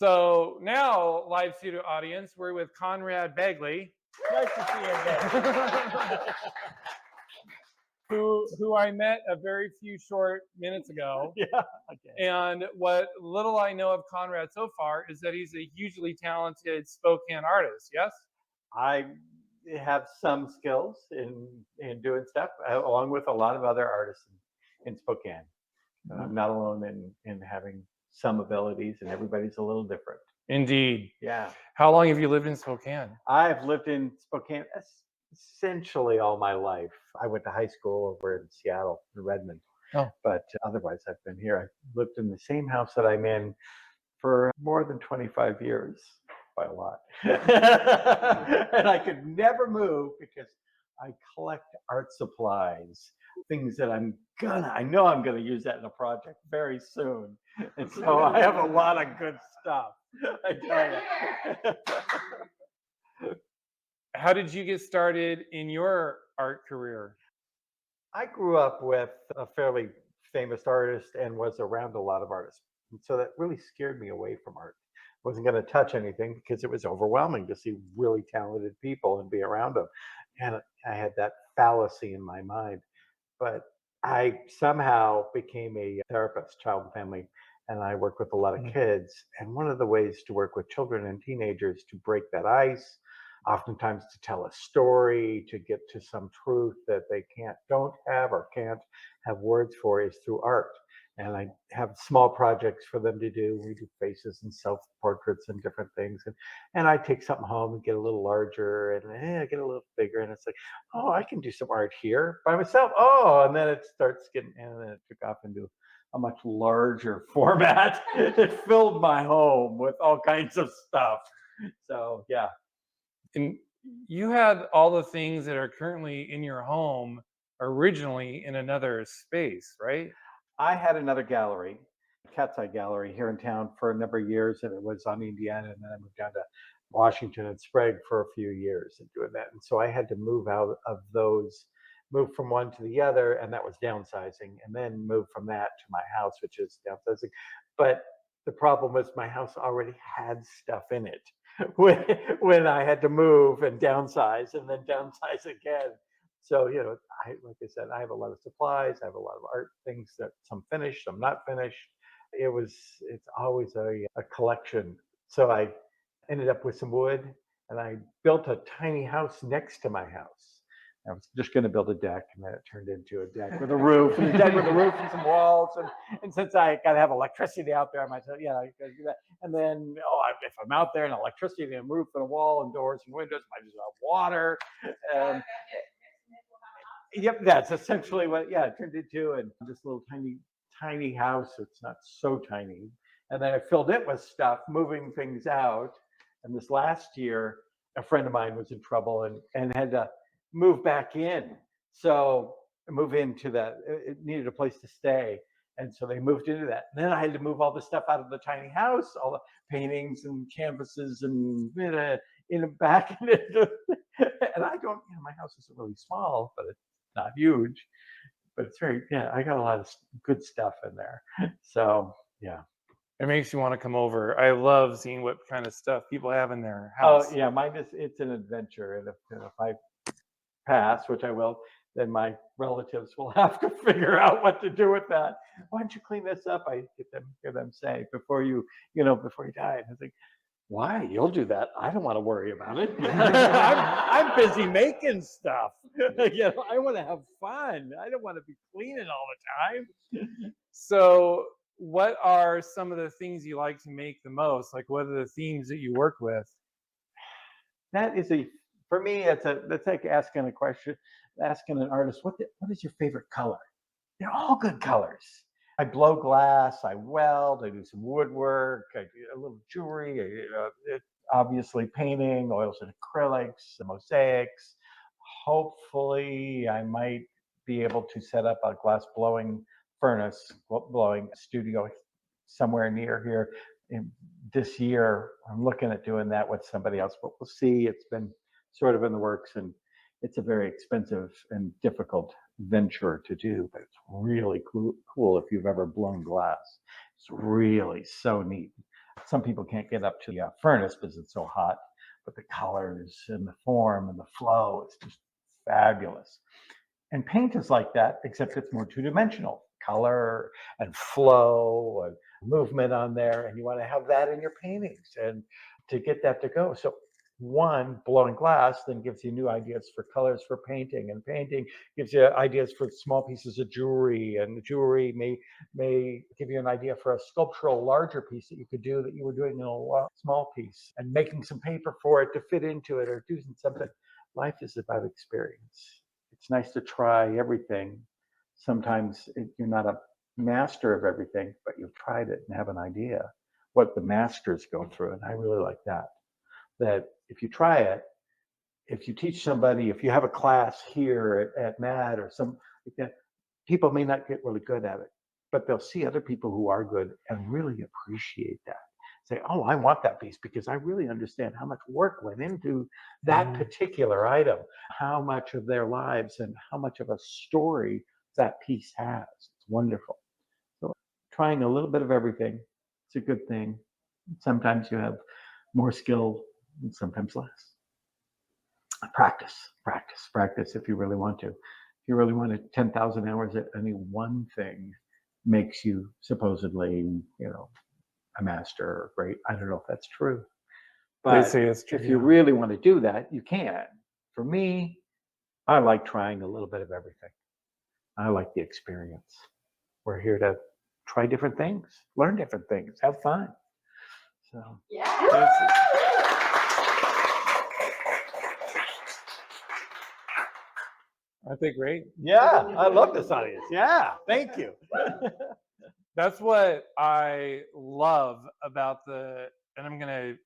So now, live studio audience, we're with Conrad Bagley, Nice to see you again. who I met a very few short minutes ago. Yeah. Okay. And what little I know of Conrad so far is that he's a hugely talented Spokane artist. Yes? I have some skills in doing stuff, along with a lot of other artists in Spokane. I'm not alone in having some abilities, and everybody's a little different. Indeed. Yeah. How long have you lived in Spokane? I've lived in Spokane essentially all my life. I went to high school over in Seattle, in Redmond, Oh, but otherwise I've been here. I've lived in the same house that I'm in for more than 25 years, by a lot. And I could never move because I collect art supplies, things that I know I'm gonna use that in a project very soon. And so I have a lot of good stuff, I tell you. how did you get started in your art career? I grew up with a fairly famous artist and was around a lot of artists. And so that really scared me away from art. I wasn't going to touch anything because it was overwhelming to see really talented people and be around them. And I had that fallacy in my mind. But I somehow became a therapist, child and family, and I work with a lot of kids. And one of the ways to work with children and teenagers to break that ice, oftentimes to tell a story, to get to some truth that they don't have or can't have words for, is through art. And I have small projects for them to do. We do faces and self portraits and different things. And I take something home and get a little larger and I get a little bigger. And it's like, oh, I can do some art here by myself. Oh, and then it starts getting, and then it took off into a much larger format. It filled my home with all kinds of stuff. So, yeah. And you had all the things that are currently in your home originally in another space, right? I had another gallery, Cat's Eye Gallery, here in town for a number of years, and it was on Indiana, and then I moved down to Washington and Sprague for a few years and doing that. And so I had to move out of those, move from one to the other, and that was downsizing, and then move from that to my house, which is downsizing. But the problem was my house already had stuff in it when, when I had to move and downsize and then downsize again. So, like I said, I have a lot of supplies. I have a lot of art things that some finished, some not finished. It's always a collection. So I ended up with some wood and I built a tiny house next to my house. I was just going to build a deck, and then it turned into a deck with a roof, and a deck with a roof and some walls. And since I got to have electricity out there, I might say, yeah, I got to do that. And then, if I'm out there and electricity and a roof and a wall and doors and windows, I might just have water. And yep, that's essentially what, yeah, it turned into. And this little tiny house. It's not so tiny. And then I filled it with stuff, moving things out. And this last year, a friend of mine was in trouble and had to move back in. So move into that, it needed a place to stay. And so they moved into that. And then I had to move all the stuff out of the tiny house, all the paintings and canvases and in back. And I don't, my house isn't really small, but it's not huge. But it's I got a lot of good stuff in there. So, yeah. It makes you want to come over. I love seeing what kind of stuff people have in their Oh, house. yeah, it's an adventure. And if I pass, which I will, then my relatives will have to figure out what to do with that. Why don't you clean this up? I hear them say before before you die. And I think, why? You'll do that. I don't want to worry about it. I'm busy making stuff. I want to have fun. I don't want to be cleaning all the time. So, what are some of the things you like to make the most? Like, what are the themes that you work with? That is for me, that's like asking a question, asking an artist, what is your favorite color? They're all good colors. I blow glass, I weld, I do some woodwork, I do a little jewelry, obviously painting, oils and acrylics, mosaics. Hopefully, I might be able to set up a glass blowing furnace, blowing studio somewhere near here this year. I'm looking at doing that with somebody else, but we'll see. It's been sort of in the works, and it's a very expensive and difficult venture to do, but it's really cool if you've ever blown glass. It's really so neat. Some people can't get up to the furnace because it's so hot, but the colors and the form and the flow, it's just fabulous. And paint is like that, except it's more two-dimensional. Color and flow and movement on there, and you want to have that in your paintings and to get that to go. So one, blowing glass then gives you new ideas for colors for painting, and painting gives you ideas for small pieces of jewelry, and the jewelry may give you an idea for a sculptural larger piece that you could do that you were doing in a small piece, and making some paper for it to fit into it or doing something. Life is about experience. It's nice to try everything. Sometimes you're not a master of everything, but you've tried it and have an idea what the masters go through. And I really like that. That if you try it, if you teach somebody, if you have a class here at MAD or some like that, people may not get really good at it, but they'll see other people who are good and really appreciate that. Say, oh, I want that piece because I really understand how much work went into that particular item, how much of their lives and how much of a story that piece has. It's wonderful. So trying a little bit of everything, it's a good thing. Sometimes you have more skill and sometimes less. Practice, practice, practice if you really want to. If you really want to, 10,000 hours at any one thing makes you supposedly, a master or great. I don't know if that's true. But They say it's true, if you really want to do that, you can. For me, I like trying a little bit of everything. I like the experience. We're here to try different things, learn different things, have fun. So Yeah. Aren't they great? yeah, I love this audience. Yeah, thank you. That's what I love about and I'm going to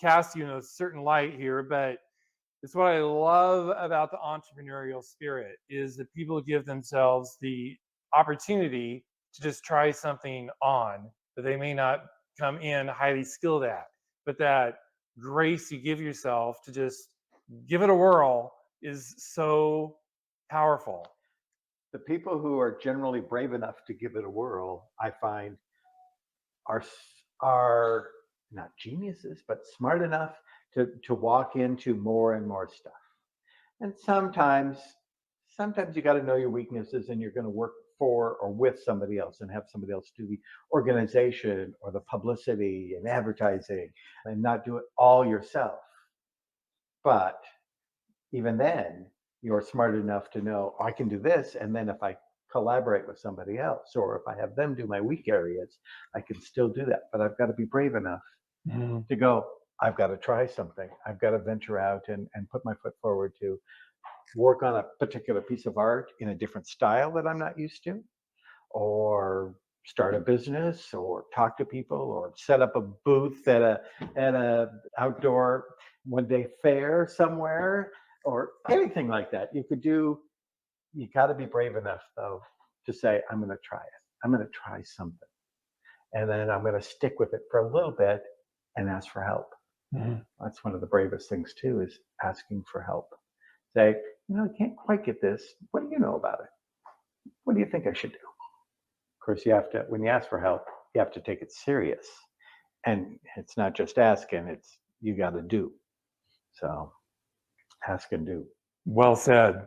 cast you in a certain light here, but it's what I love about the entrepreneurial spirit is that people give themselves the opportunity to just try something on that they may not come in highly skilled at, but that grace you give yourself to just give it a whirl is so powerful. The people who are generally brave enough to give it a whirl, I find, are not geniuses, but smart enough to walk into more and more stuff. And sometimes you got to know your weaknesses, and you're going to work for or with somebody else and have somebody else do the organization or the publicity and advertising and not do it all yourself. But even then, you're smart enough to know I can do this, and then if I collaborate with somebody else or if I have them do my weak areas, I can still do that. But I've got to be brave enough to go, I've got to try something. I've got to venture out and put my foot forward to work on a particular piece of art in a different style that I'm not used to, or start a business or talk to people or set up a booth at a outdoor one-day fair somewhere or anything like that. You got to be brave enough though to say, I'm going to try it. I'm going to try something. And then I'm going to stick with it for a little bit and ask for help. That's one of the bravest things too, is asking for help. Say, I can't quite get this. What do you know about it? What do you think I should do? Of course, when you ask for help, you have to take it serious. And it's not just asking, it's you got to do. So ask and do. Well said.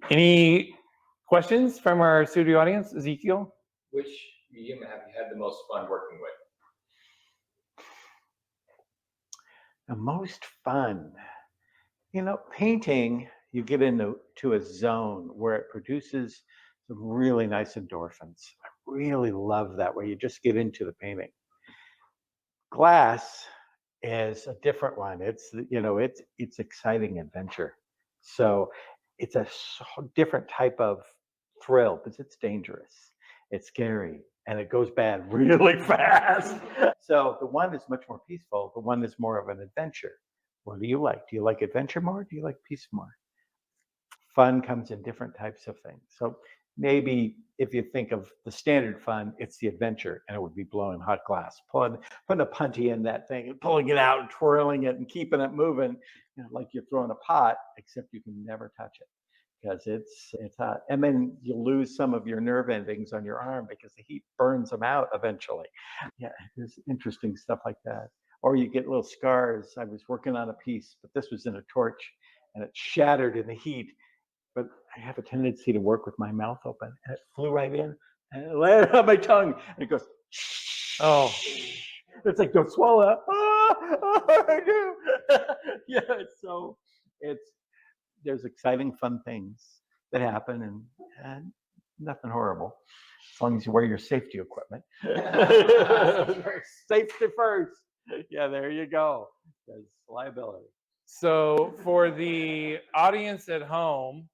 Any questions from our studio audience? Ezekiel? Which medium have you had the most fun working with? The most fun, painting, you get into a zone where it produces some really nice endorphins. I really love that, where you just get into the painting. Glass is a different one. It's exciting adventure. So it's a different type of thrill because it's dangerous, it's scary, and it goes bad really fast. So the one is much more peaceful. The one is more of an adventure. What do you like? Do you like adventure more? Do you like peace more? Fun comes in different types of things. So maybe if you think of the standard fun, it's the adventure, and it would be blowing hot glass, putting a punty in that thing and pulling it out and twirling it and keeping it moving, like you're throwing a pot, except you can never touch it. because it's hot. And then you lose some of your nerve endings on your arm because the heat burns them out eventually. Yeah, there's interesting stuff like that. Or you get little scars. I was working on a piece, but this was in a torch and it shattered in the heat. But I have a tendency to work with my mouth open, and it flew right in and it landed on my tongue. And it goes, Oh. it's like, don't swallow that. I do. Yeah, so there's exciting, fun things that happen, and nothing horrible, as long as you wear your safety equipment. Safety first. Yeah, there you go. There's liability. So for the audience at home,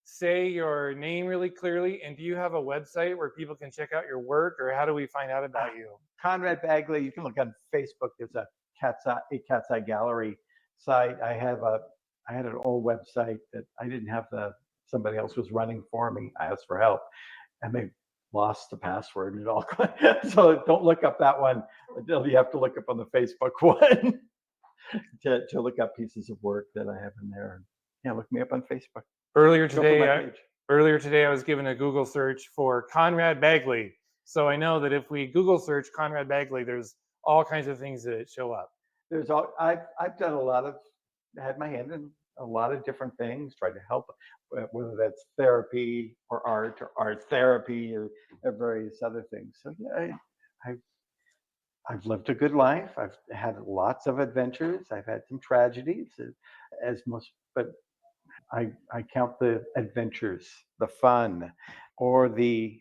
say your name really clearly, and do you have a website where people can check out your work, or how do we find out about you? Conrad Bagley. You can look on Facebook. There's a cat's eye gallery site. I had an old website that I didn't have somebody else was running for me. I asked for help, and they lost the password and it all. So don't look up that one. You have to look up on the Facebook one to look up pieces of work that I have in there. Yeah, look me up on Facebook. Earlier Go for my today, page. I was given a Google search for Conrad Bagley. So I know that if we Google search Conrad Bagley, there's all kinds of things that show up. I've done had my hand in a lot of different things, tried to help, whether that's therapy or art therapy or various other things. So yeah, I've lived a good life. I've had lots of adventures. I've had some tragedies, but I count the adventures, the fun, or the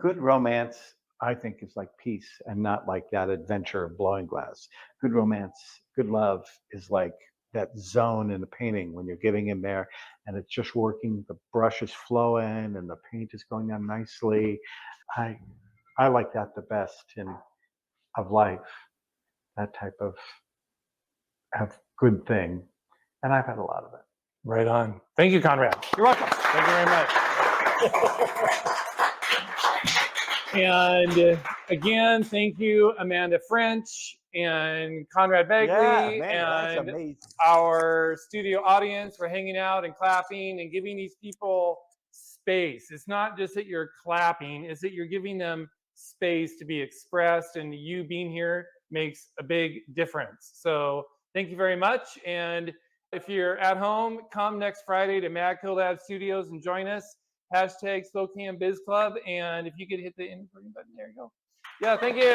good romance. I think is like peace and not like that adventure of blowing glass. Good romance, good love is like that zone in the painting when you're getting in there and it's just working. The brush is flowing and the paint is going on nicely. I like that the best of life. That type of good thing, and I've had a lot of it. Right on. Thank you, Conrad. You're welcome. Thank you very much. And again, thank you, Amanda French and Conrad Bagley, that's and amazing. our studio audience for hanging out and clapping and giving these people space. It's not just that you're clapping, it's that you're giving them space to be expressed, and you being here makes a big difference. So thank you very much. And if you're at home, come next Friday to Mad Cool Lab Studios and join us. Hashtag Spokane Biz Club. And if you could hit the recording button, there you go. Yeah, thank you.